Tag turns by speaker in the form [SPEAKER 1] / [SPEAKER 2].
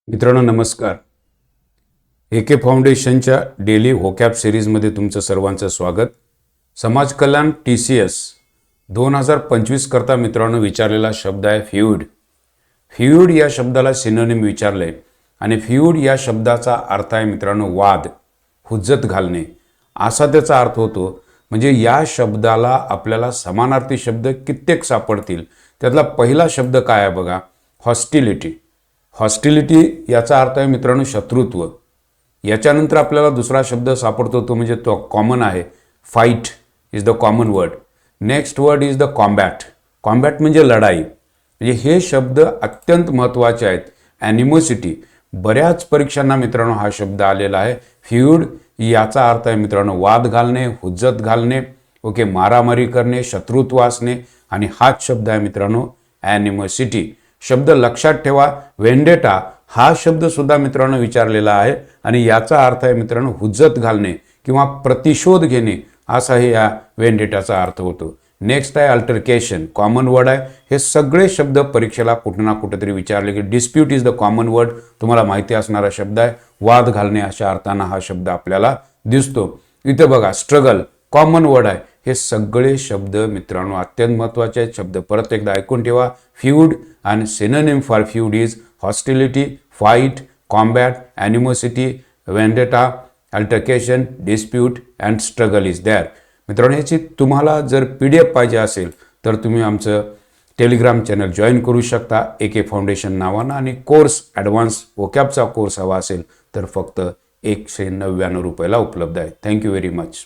[SPEAKER 1] मित्रांनो नमस्कार. एके फाउंडेशनच्या डेली व्होकॅब सिरीजमध्ये तुमचं सर्वांचं स्वागत. समाज कल्याण TCS 2025 करता मित्रांनो विचारलेला शब्द आहे फ्युइड. फ्युइड या शब्दाला सिनोनिम विचारले आणि फ्युइड या शब्दाचा अर्थ आहे मित्रांनो वाद, हुज्जत घालणे असा त्याचा अर्थ होतो. म्हणजे या शब्दाला आपल्याला समानार्थी शब्द कित्येक सापडतील. त्यातला पहिला शब्द काय आहे बघा, हॉस्टिलिटी. हॉस्टिलिटी याचा अर्थ आहे मित्रांनो शत्रुत्व. याच्यानंतर आपल्याला दुसरा शब्द सापडतो तो म्हणजे तो कॉमन आहे, fight is the common word. Next word is the combat. Combat म्हणजे लढाई. म्हणजे हे शब्द अत्यंत महत्त्वाचे आहेत. ॲनिमोसिटी, बऱ्याच परीक्षांना मित्रांनो हा शब्द आलेला आहे. फ्युइड याचा अर्थ आहे मित्रांनो वाद घालणे, हुज्जत घालणे, ओके, मारामारी करणे, शत्रुत्व असणे. आणि हाच शब्द आहे मित्रांनो ॲनिमोसिटी. शब्द लक्षात ठेवा. वेंडेटा हा शब्द सुद्धा मित्रांनो विचारलेला आहे आणि याचा अर्थ आहे मित्रांनो हुज्जत घालणे किंवा प्रतिशोध घेणे असाही या वेंडेटाचा अर्थ होतो. नेक्स्ट आहे अल्टरकेशन, कॉमन वर्ड आहे. हे सगळे शब्द परीक्षेला कुठे ना कुठेतरी विचारले की dispute is the common word, तुम्हाला माहिती असणारा शब्द आहे. वाद घालणे अशा अर्थानं हा शब्द आपल्याला दिसतो. इथे बघा स्ट्रगल, कॉमन वर्ड आहे. हे सगळे शब्द मित्रांनो अत्यंत महत्त्वाचे आहेत. शब्द परत एकदा ऐकून ठेवा. फ्युइड and synonym for feud is hostility, fight, combat, animosity, vendetta, altercation, dispute and struggle is there. मित्रांनो याची तुम्हाला जर PDF पाहिजे असेल तर तुम्ही आमचं टेलिग्राम चॅनल जॉईन करू शकता AK फाउंडेशन नावानं. आणि कोर्स ॲडव्हान्स व्होकॅबचा कोर्स हवा असेल तर फक्त 199 रुपयाला उपलब्ध आहे. Thank you very much.